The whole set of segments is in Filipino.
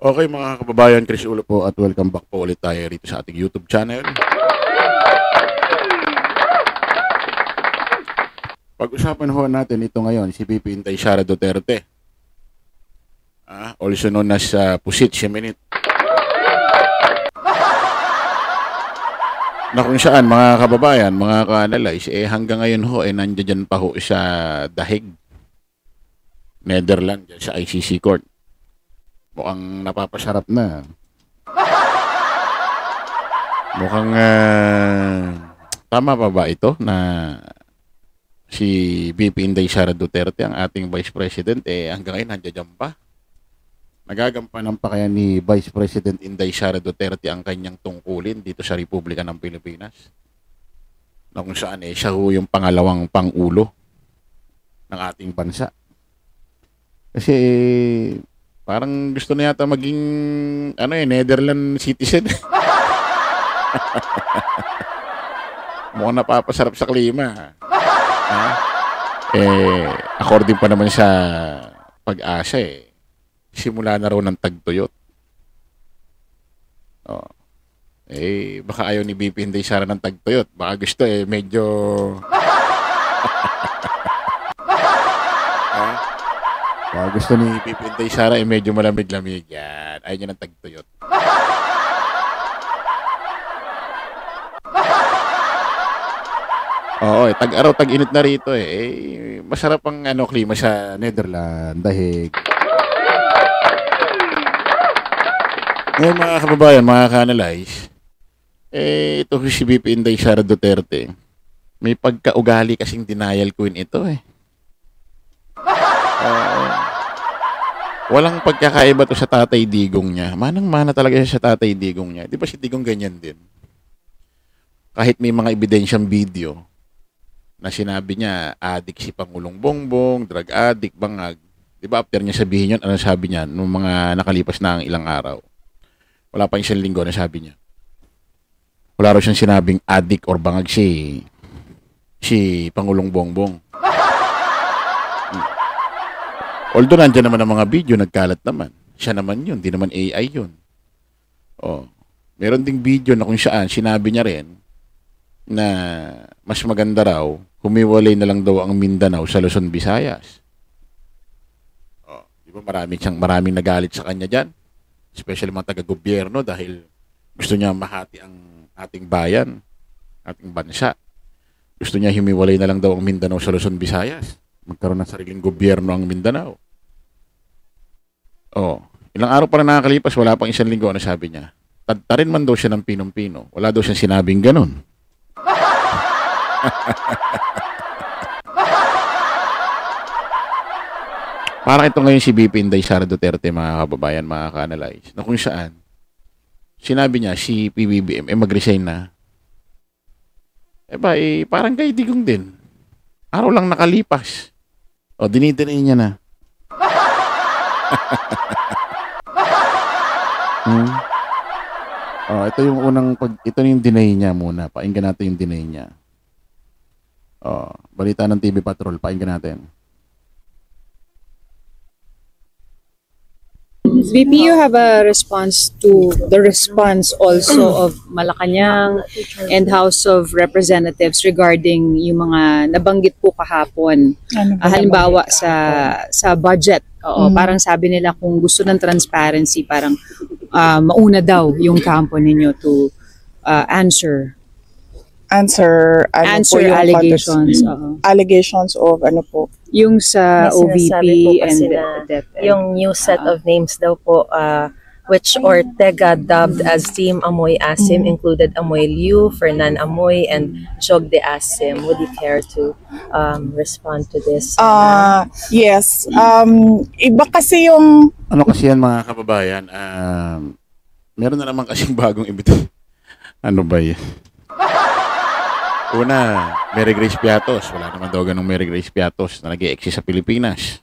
Okay mga kababayan, Chris Ulo po at welcome back po ulit tayo rito sa ating YouTube channel. Pag-usapan ho natin ito ngayon, si VP Inday Sara Duterte. Also known as Pusit Siminit. Na kung saan mga kababayan, mga ka-analyze, hanggang ngayon ho, nandiyan pa ho sa Dahig, Netherlands, sa ICC Court. Mukhang napapasarap na. Mukhang tama pa ba ito na si VP Inday Sara Duterte, ang ating Vice President, hanggang ngayon nandiyan pa. Nagagampanan pa kaya ni Vice President Inday Sara Duterte ang kanyang tungkulin dito sa Republika ng Pilipinas? Na kung saan siya ho yung pangalawang pangulo ng ating bansa. Kasi parang gusto na yata maging Netherlands citizen. Mukhang napapasarap sa klima. According pa naman sa Pag-asa, simula na raw ng tagtuyot. Baka ayaw ni VP Inday Sara ng tagtuyot. Baka gusto medyo baka gusto ni VP Inday Sara medyo malamig-lamig yan. Ayaw niya ng tagtuyot. Oo, tag-araw, tag-init na rito masarap ang klima sa Netherlands, Dahig. Ngayon mga kababayan, mga ka-analyze, ito si VP Inday Sara Duterte, may pagka-ugali kasing denial queen ito walang pagkakaiba to sa Tatay Digong niya. Manang-mana talaga siya sa Tatay Digong niya. Di ba si Digong ganyan din? Kahit may mga ebidensyang video na sinabi niya, adik si Pangulong Bongbong, drug addict, bangag. Di ba after niya sabihin yun, ano sabi niya nung mga nakalipas na ang ilang araw? Wala pa isang linggo na sabi niya. Wala raw siyang sinabing addict or bangag si Pangulong Bongbong. Although nandiyan naman ang mga video, nagkalat naman. Siya naman yun, di naman AI yun. Meron ding video na kung saan sinabi niya rin na mas maganda raw, humiwalay na lang daw ang Mindanao sa Luzon, Visayas. Di ba maraming nagalit sa kanya dyan? Especially mga taga-gobyerno dahil gusto niya mahati ang ating bayan, ating bansa. Gusto niya humiwalay na lang daw ang Mindanao sa Luzon, Visayas. Magkaroon ng sariling gobyerno ang Mindanao. Ilang araw pa na nakakalipas, wala pang isang linggo, ano sabi niya? Tadtarin man daw siya ng pinong-pino. Wala daw siyang sinabing ganun. Parang ito ngayon si VP Inday Sara Duterte, mga kababayan, mga ka-analyze, na kung saan sinabi niya si PBBM mag-resign na. Parang kay Digong din. Araw lang nakalipas. Dinidinay niya na. Ito yung ito yung deny niya muna. Pakinggan natin yung deny niya. Balita ng TV Patrol, pakinggan natin. VP, you have a response to the response also of Malacanang and House of Representatives regarding yung mga nabanggit po kahapon. Halimbawa sa budget. Parang sabi nila kung gusto ng transparency, parang mauna daw yung kampo ninyo to answer allegations. Allegations of ano po? Yung sa OVP and yung new set of names daw po, which Ortega dubbed as Team Amoy Asim, included Amoy Liu, Fernan Amoy, and Chog de Asim. Would you care to respond to this? Yes. Iba kasi yung... Ano kasi yan, mga kababayan? Meron na naman kasing bagong ibito. Ano ba yan? Una, Mary Grace Piatos. Wala naman daw ganong Mary Grace Piatos na nag-i-exist sa Pilipinas.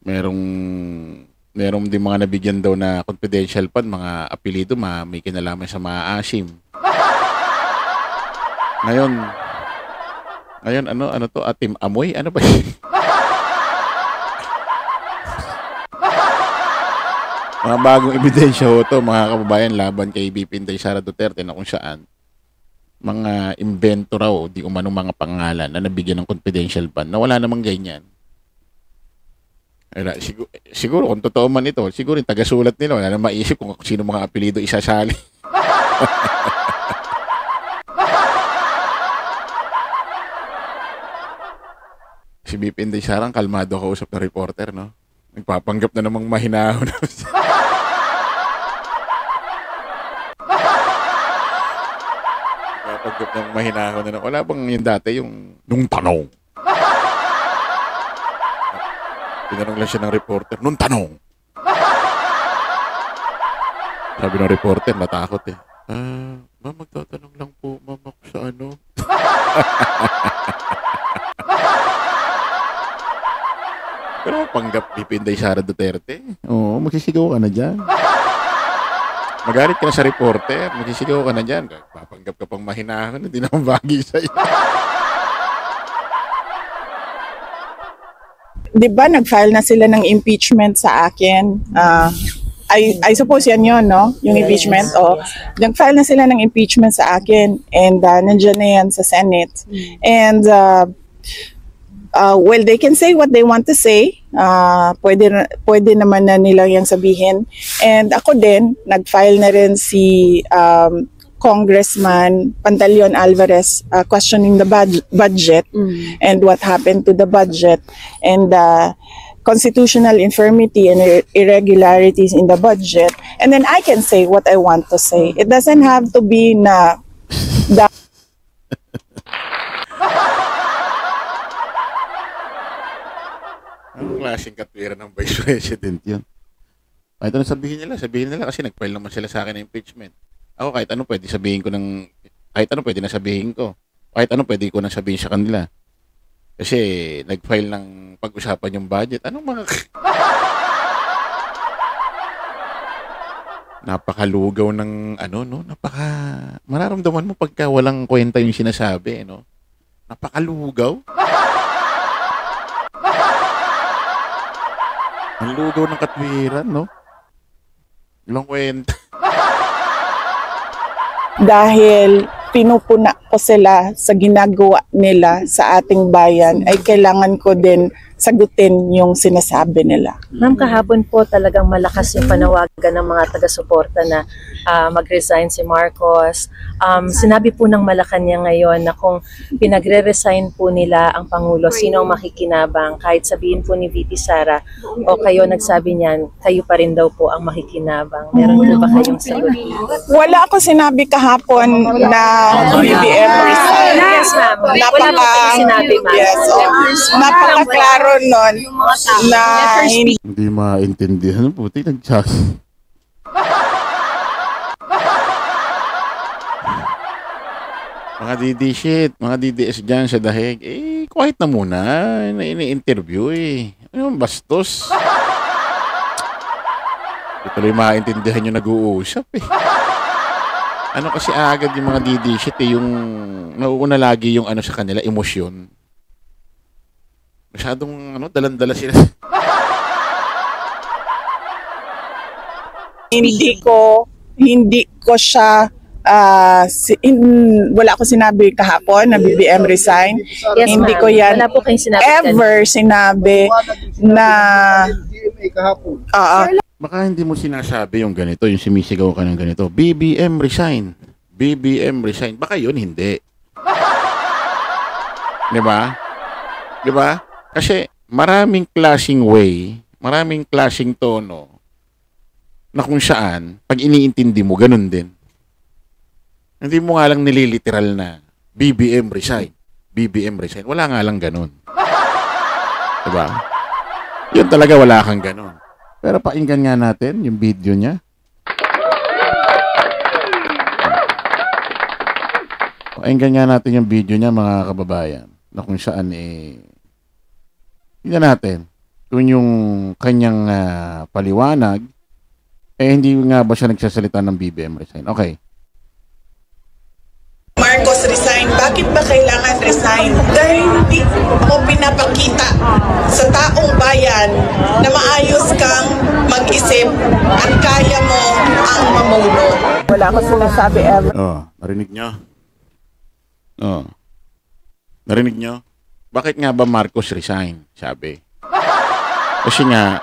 Merong din mga nabigyan daw na confidential fund, mga apelido, may kinalaman sa mga asim. Ngayon, ano to? Atim Amoy? Ano ba yun? Mga bagong ebidensya ho to, mga kababayan, laban kay VP Inday Sara Duterte na kung saan mga invento raw, di umanong mga pangalan na nabigyan ng confidential fund na wala namang ganyan. Siguro kung totoo man ito, siguro yung taga-sulat nila, wala na maisip kung sino mga apelido isasali. Si VP Inday Sara, kalmado kausap na reporter, no? Nagpapanggap na namang mahinahon. Nagpapanggap na namang mahinahon na. Wala bang yung dati, yung nung tanong? Tinanong lang siya ng reporter, nung tanong. Sabi ng reporter, natakot eh. Ma'am, magtatanong lang po, ma'am, ako sa ano. Pero panggap VP Inday Sara Duterte. Oo, magsisigaw ka na dyan. Magalit ka na sa reporter, magsisigaw ka na dyan. Papanggap ka pang mahinahon, hindi naman bagay sa'yo. Di ba nag-file na sila ng impeachment sa akin? I suppose yan yun, no? Yung impeachment. O, nag-file na sila ng impeachment sa akin and nandiyan na yan sa Senate. And well, they can say what they want to say. Pwede naman na nilang yung sabihin. And ako din, nag-file na rin si Congressman Pantaleon Alvarez questioning the budget and what happened to the budget and constitutional infirmity and irregularities in the budget. And then I can say what I want to say. It doesn't have to be na Anong klaseng katwiran ng Vice President yun? Kahit ano sabihin nila kasi nag-file naman sila sa akin ng impeachment. Ako kahit ano pwede sabihin ko kahit ano pwede na sabihin ko. Kahit ano pwede ko na sabihin sa kanila. Kasi nag-file ng pag-usapan yung budget. Anong mga... Napakalugaw ng mararamdaman mo pagka walang kwenta yung sinasabi, no? Napakalugaw. Ang lugaw ng katwiran, no? Walang kwenta. dahil pinupuna ko sila sa ginagawa nila sa ating bayan, ay kailangan ko din sagutin yung sinasabi nila. Ma'am, kahapon po talagang malakas yung panawagan ng mga taga-suporta na mag-resign si Marcos. Sinabi po ng Malacanang ngayon na kung pinagre-resign po nila ang Pangulo, sino ang makikinabang? Kahit sabihin po ni VP Sara o kayo nagsabi niyan, kayo pa rin daw po ang makikinabang. Meron po ba kayong sagot? Wala ako sinabi kahapon na BBM resign. Yes, ma'am. Wala po kayong sinabi, ma'am. Yes, napaka-klaro nun na hindi maintindihan. Puti, nag-chat. Mga DD shit, mga DDS dyan sa dahig, quiet na muna. Ini-interview Ano, bastos. Hindi tuloy maintindihan yung nag-uusap Ano kasi agad yung mga DD shit yung nauuna lagi yung ano sa kanila, emosyon. Masyadong dalan-dala sila. hindi ko siya wala ako sinabi kahapon na BBM resign. Yes, hindi ko yan wala po kayong sinabi sinabi na Baka hindi mo sinasabi yung ganito, yung sumisigaw ka ng ganito, BBM resign. BBM resign. Baka yun hindi. Diba? Diba? Kasi maraming klaseng way, maraming klaseng tono na kung saan, pag iniintindi mo, ganun din. Hindi mo nga lang nililiteral na BBM resign. BBM resign. Wala nga lang ganun. Diba? Yun talaga wala kang ganun. Pero pakinggan nga natin yung video niya. Pakinggan nga natin yung video niya, mga kababayan, na kung saan tingnan natin kung yung kanyang paliwanag hindi nga ba siya nagsasalita ng BBM resign. Okay. Marcos resign. Bakit ba kailangan resign? Dahil hindi mo pinapakita sa taong bayan na maayos kang mag-isip at Wala akong sinasabi ever. Narinig nyo? Narinig nyo? Bakit nga ba Marcos resign? Sabi. Kasi nga,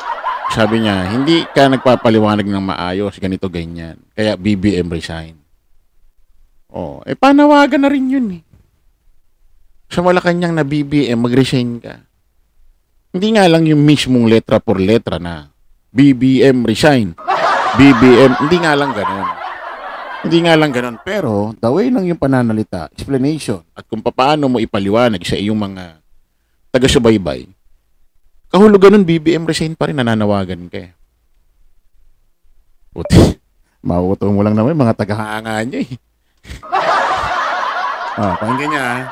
sabi niya, hindi ka nagpapaliwanag ng maayos, ganito, ganyan. Kaya BBM resign. Panawagan na rin yun eh. Sa Malacanang na BBM, mag-resign ka. Hindi nga lang yung mismong letra por letra na BBM resign. BBM, hindi nga lang ganun. Hindi nga lang ganun. Pero, the way lang yung pananalita, explanation, at kung paano mo ipaliwanag sa iyong mga taga-subaybay, kahulugan nun, BBM resign pa rin, nananawagan ka eh. Puti, mauutong mo lang naman mga taga-haanga niya eh. Pakinggan niya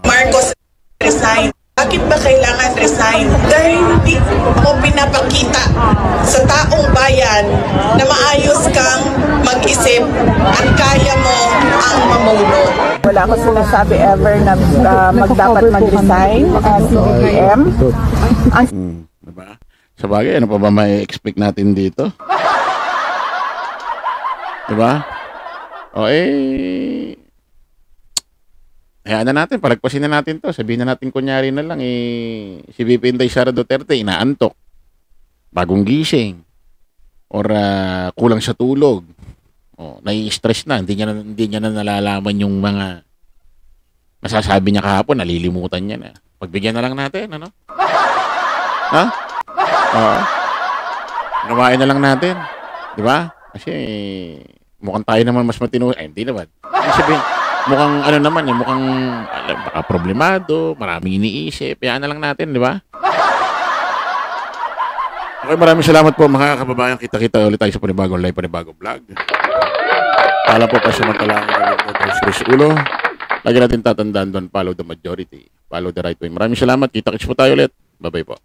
Marcos resign. Bakit ba kailangan resign? Dahil hindi mo pinapakita sa taong bayan na maayos kang mag-isip at kaya mo ang mamuno. Wala akong sinasabi ever na dapat mag-resign si BBM. Diba? Sa bagay, ano pa ba may expect natin dito? Diba? Hayaan na natin, palagpasin na natin to. Sabihin na natin kunyari na lang, si VP Inday Sara Duterte, inaantok. Bagong gising. Or kulang sa tulog. Nai-stress na. Hindi niya na nalalaman yung mga masasabi niya kahapon, nalilimutan niya na. Pagbigyan na lang natin, ano? Ha? Nawain na lang natin. Di ba? Kasi mukhang tayo naman mas matino. Hindi naman. Sabihin, mukhang mukhang baka problemado, maraming iniisip. Hayaan na lang natin, di ba? Okay, maraming salamat po mga kababayan. Kita-kita ulit tayo sa panibagong live, panibagong vlog. Pala po pasamantalang Chris Ulo. Lagi natin tatandaan doon, follow the majority. Follow the right way. Maraming salamat. Kita-kits po tayo ulit. Bye-bye po.